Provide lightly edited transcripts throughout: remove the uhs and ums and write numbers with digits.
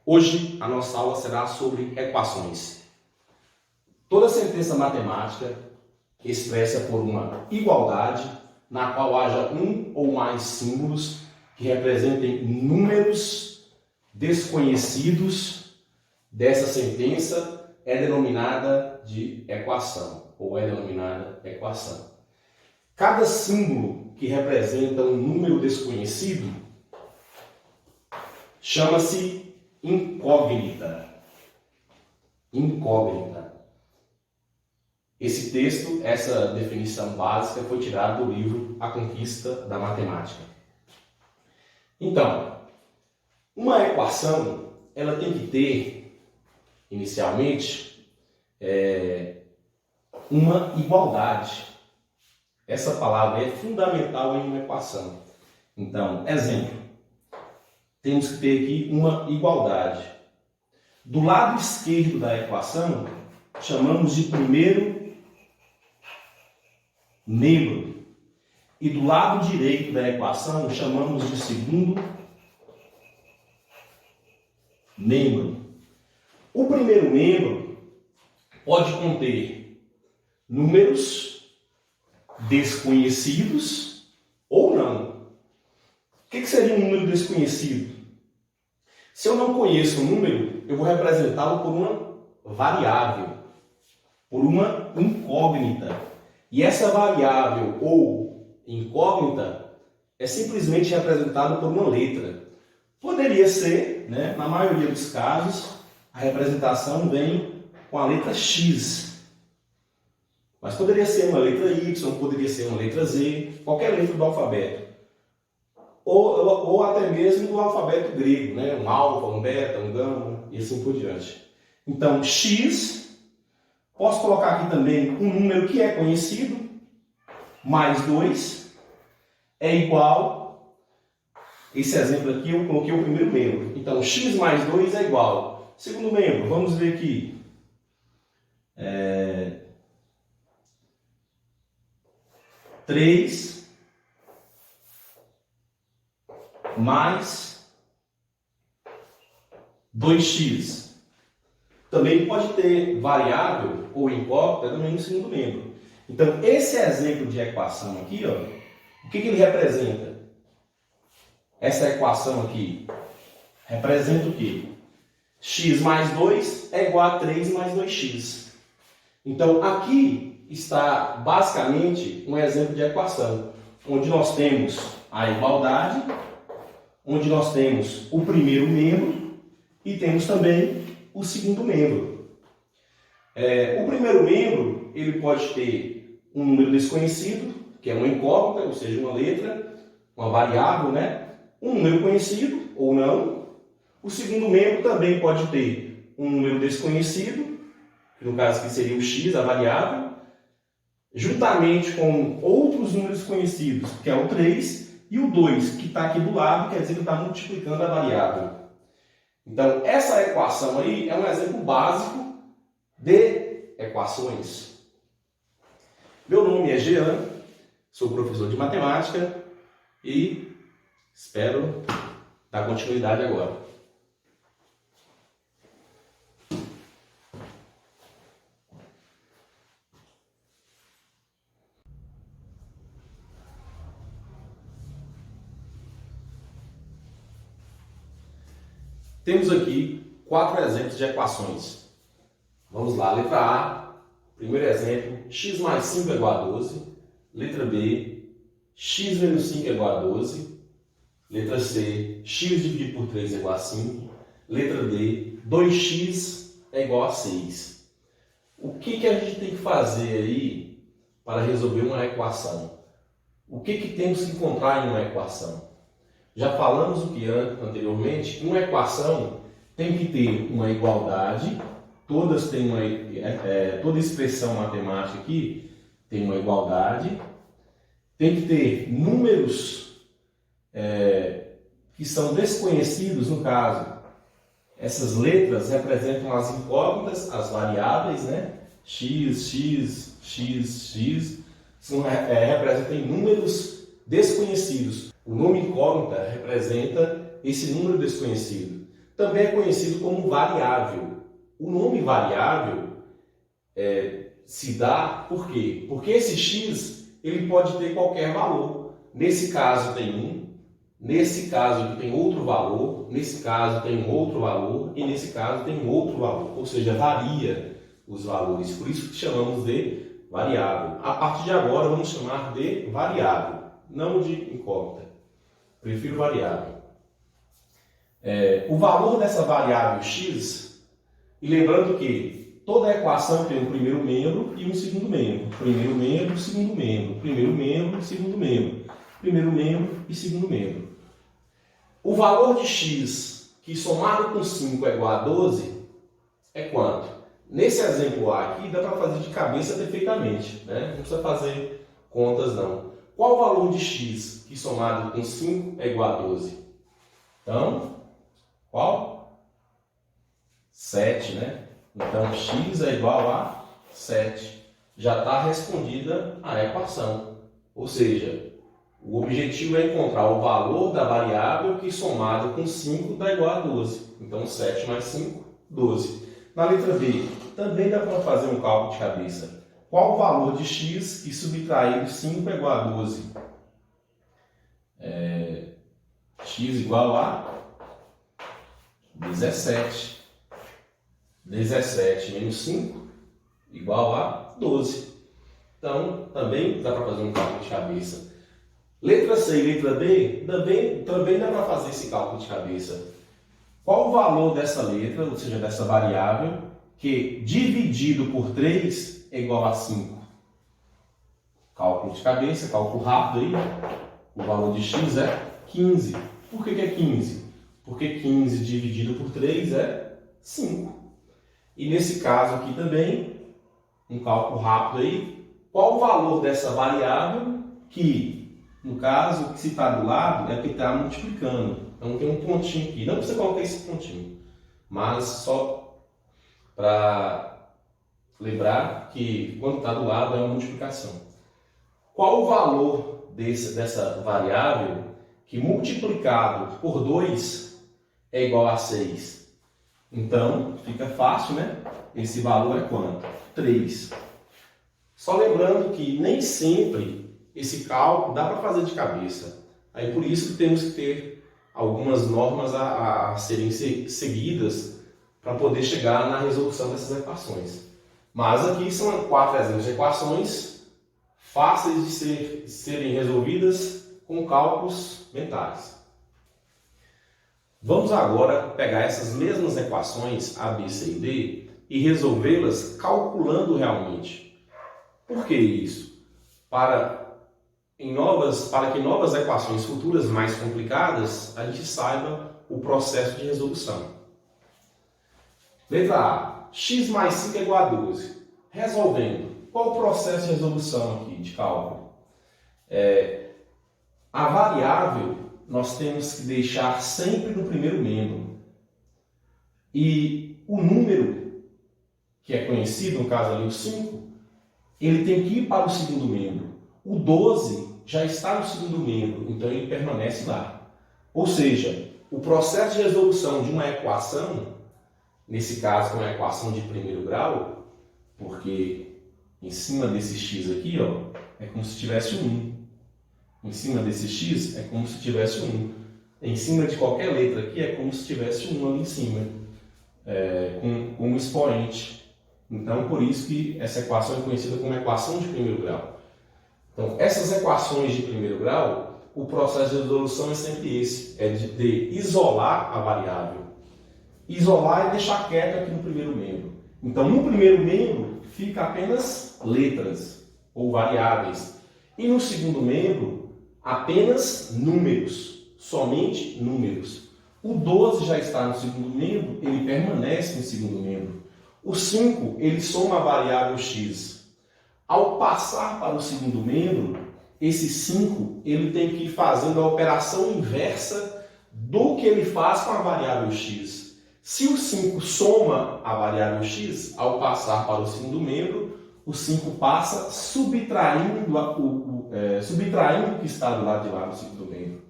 Hoje a nossa aula será sobre equações. Toda sentença matemática expressa por uma igualdade na qual haja um ou mais símbolos que representem números desconhecidos dessa sentença é denominada de equação ou é denominada equação. Cada símbolo que representa um número desconhecido chama-se incógnita. Incógnita. Esse texto, essa definição básica foi tirada do livro A Conquista da Matemática. Então, uma equação, ela tem que ter, inicialmente, uma igualdade. Essa palavra é fundamental em uma equação. Então, exemplo, temos que ter aqui uma igualdade. Do lado esquerdo da equação, chamamos de primeiro membro. E do lado direito da equação, chamamos de segundo membro. O primeiro membro pode conter números desconhecidos ou não. O que seria um número desconhecido? Se eu não conheço o número, eu vou representá-lo por uma variável, por uma incógnita. E essa variável ou incógnita é simplesmente representada por uma letra. Poderia ser, na maioria dos casos, a representação vem com a letra X. Mas poderia ser uma letra Y, poderia ser uma letra Z, qualquer letra do alfabeto. Ou até mesmo do alfabeto grego, um alfa, um beta, um gama e assim por diante. Então, X, posso colocar aqui também um número que é conhecido, mais 2, é igual, esse exemplo aqui eu coloquei o primeiro membro. Então, X mais 2 é igual. Segundo membro, vamos ver aqui. 3 mais 2x. Também pode ter variável ou incógnita também no segundo membro. Então, esse exemplo de equação aqui, o que ele representa? Essa equação aqui representa o quê? X mais 2 é igual a 3 mais 2x. Então, aqui está basicamente um exemplo de equação, onde nós temos a igualdade, onde nós temos o primeiro membro e temos também o segundo membro. O primeiro membro ele pode ter um número desconhecido, que é uma incógnita, ou seja, uma letra, uma variável, um número conhecido ou não. O segundo membro também pode ter um número desconhecido, que no caso aqui seria o x, a variável, juntamente com outros números conhecidos, que é o 3, e o 2, que está aqui do lado, quer dizer que está multiplicando a variável. Então, essa equação aí é um exemplo básico de equações. Meu nome é Jean, sou professor de matemática e espero dar continuidade agora. Temos aqui 4 exemplos de equações. Vamos lá, letra A, primeiro exemplo, x mais 5 é igual a 12. Letra B, x menos 5 é igual a 12. Letra C, x dividido por 3 é igual a 5. Letra D, 2x é igual a 6. O que a gente tem que fazer aí para resolver uma equação? O que temos que encontrar em uma equação? Já falamos o que anteriormente, uma equação tem que ter uma igualdade, toda expressão matemática aqui tem uma igualdade, tem que ter números que são desconhecidos, no caso, essas letras representam as incógnitas, as variáveis, x, representam números desconhecidos. O nome incógnita representa esse número desconhecido. também é conhecido como variável. O nome variável se dá por quê? Porque esse x ele pode ter qualquer valor. Nesse caso tem 1, nesse caso aqui tem outro valor, nesse caso tem outro valor e nesse caso tem outro valor. Ou seja, varia os valores. Por isso que chamamos de variável. A partir de agora vamos chamar de variável, não de incógnita. Prefiro variável. O valor dessa variável x, e lembrando que toda equação tem um primeiro membro e um segundo membro. Primeiro membro, segundo membro. Primeiro membro, segundo membro. Primeiro membro e segundo membro. O valor de x, que somado com 5 é igual a 12, é quanto? Nesse exemplo A aqui, dá para fazer de cabeça perfeitamente, né? Não precisa fazer contas, não. Qual o valor de x, que somado com 5 é igual a 12? Então, qual? 7, né? Então, x é igual a 7. Já está respondida a equação. Ou seja, o objetivo é encontrar o valor da variável que somado com 5 dá igual a 12. Então, 7 mais 5, 12. Na letra B, também dá para fazer um cálculo de cabeça. Qual o valor de x que subtraído 5 é igual a 12? X igual a 17. 17 menos 5 igual a 12. Então, também dá para fazer um cálculo de cabeça. Letra C e letra D, também dá para fazer esse cálculo de cabeça. Qual o valor dessa letra, ou seja, dessa variável, que dividido por 3 é igual a 5? Cálculo de cabeça, cálculo rápido aí. O valor de x é 15. Por que é 15? Porque 15 dividido por 3 é 5. E nesse caso aqui também, um cálculo rápido aí. Qual o valor dessa variável que, no caso, que se está do lado, é que está multiplicando. Então tem um pontinho aqui. Não precisa colocar esse pontinho, mas só para lembrar que quando está do lado é uma multiplicação. Qual o valor dessa variável que multiplicado por 2 é igual a 6? Então fica fácil, né? Esse valor é quanto? 3. Só lembrando que nem sempre esse cálculo dá para fazer de cabeça. Aí por isso que temos que ter algumas normas a serem seguidas para poder chegar na resolução dessas equações. Mas aqui são 4 exemplos de equações fáceis de serem resolvidas com cálculos mentais. Vamos agora pegar essas mesmas equações A, B, C e D e resolvê-las calculando realmente. Por que isso? Para que novas equações futuras mais complicadas, a gente saiba o processo de resolução. Letra A. X mais 5 é igual a 12. Resolvendo. Qual o processo de resolução aqui, de cálculo? A variável nós temos que deixar sempre no primeiro membro. E o número, que é conhecido, no caso ali o 5, ele tem que ir para o segundo membro. O 12 já está no segundo membro, então ele permanece lá. Ou seja, o processo de resolução de uma equação, nesse caso uma equação de primeiro grau, porque em cima desse x aqui, ó, é como se tivesse um 1. Em cima desse x é como se tivesse um 1. Em cima de qualquer letra aqui é como se tivesse um ali em cima, com um expoente. Então, por isso que essa equação é conhecida como equação de primeiro grau. Então, essas equações de primeiro grau, o processo de resolução é sempre esse, é de isolar a variável. Isolar é deixar quieto aqui no primeiro membro. Então, no primeiro membro, fica apenas letras ou variáveis. E no segundo membro, apenas números, somente números. O 12 já está no segundo membro, ele permanece no segundo membro. O 5, ele soma a variável x. Ao passar para o segundo membro, esse 5, ele tem que ir fazendo a operação inversa do que ele faz com a variável x. Se o 5 soma a variável x, ao passar para o segundo membro, o 5 passa subtraindo o que está do lado de lá no segundo membro.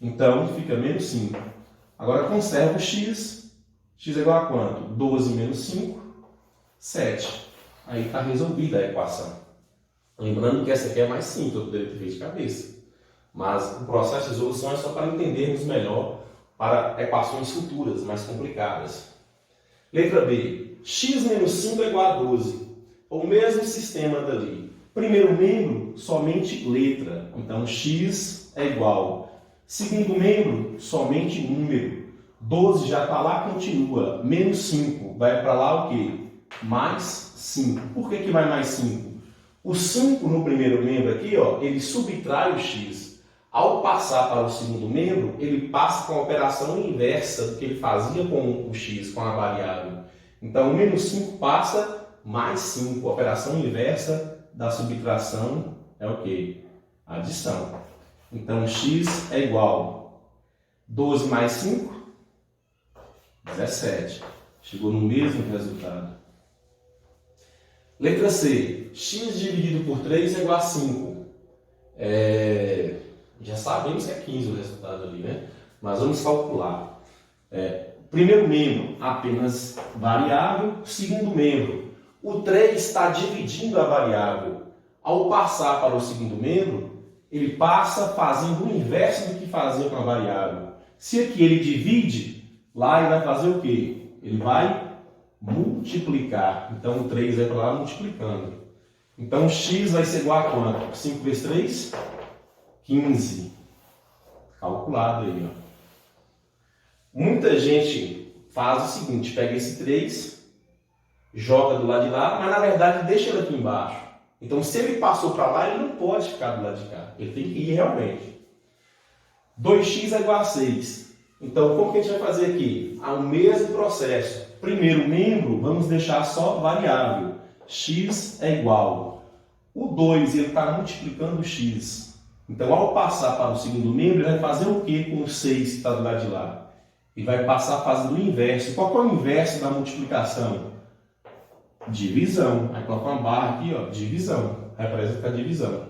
Então, fica menos 5. Agora conserva o x. X é igual a quanto? 12 menos 5, 7. Aí está resolvida a equação. Lembrando que essa aqui é mais simples, eu poderia ter feito de cabeça. Mas o processo de resolução é só para entendermos melhor para equações futuras, mais complicadas. Letra B. X menos 5 é igual a 12. O mesmo sistema dali. Primeiro membro, somente letra. Então, x é igual. Segundo membro, somente número. 12 já está lá, continua. Menos 5. Vai para lá o quê? Mais 5. Por que vai mais 5? O 5 no primeiro membro aqui, ó, ele subtrai o x. Ao passar para o segundo membro, ele passa com a operação inversa do que ele fazia com o x, com a variável. Então, o menos 5 passa mais 5. A operação inversa da subtração é o quê? Adição. Então, x é igual a 12 mais 5, 17. Chegou no mesmo resultado. Letra C. X dividido por 3 é igual a 5. Já sabemos que é 15 o resultado ali, né? Mas vamos calcular. Primeiro membro, apenas variável. Segundo membro, o 3 está dividindo a variável. Ao passar para o segundo membro, ele passa fazendo o inverso do que fazia com a variável. Se aqui ele divide, lá ele vai fazer o quê? Ele vai multiplicar. Então o 3 vai para lá multiplicando. Então x vai ser igual a quanto? 5 vezes 3? 15. Calculado aí, ó. Muita gente faz o seguinte, pega esse 3, joga do lado de lá, mas na verdade deixa ele aqui embaixo. Então se ele passou para lá, ele não pode ficar do lado de cá. Ele tem que ir realmente. 2x é igual a 6. Então como que a gente vai fazer aqui? O mesmo processo. Primeiro membro, vamos deixar só variável. X é igual. O 2 ele está multiplicando o x. Então, ao passar para o segundo membro, ele vai fazer o que com o 6 que está do lado de lá? Ele vai passar fazendo o inverso. Qual é o inverso da multiplicação? Divisão. Aí coloca uma barra aqui, ó, divisão. Representa a divisão.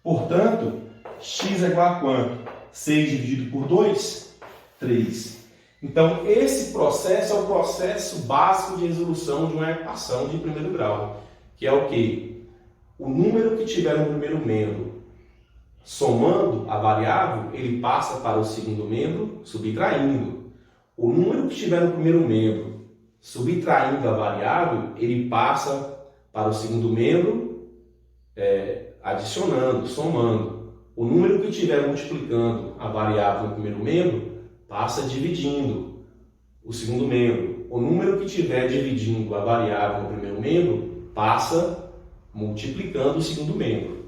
Portanto, x é igual a quanto? 6 dividido por 2? 3. Então, esse processo é o processo básico de resolução de uma equação de primeiro grau. Que é o quê? O número que tiver no primeiro membro somando a variável, ele passa para o segundo membro subtraindo. O número que estiver no primeiro membro subtraindo a variável, ele passa para o segundo membro adicionando, somando. O número que estiver multiplicando a variável no primeiro membro passa dividindo o segundo membro. O número que estiver dividindo a variável no primeiro membro passa multiplicando o segundo membro.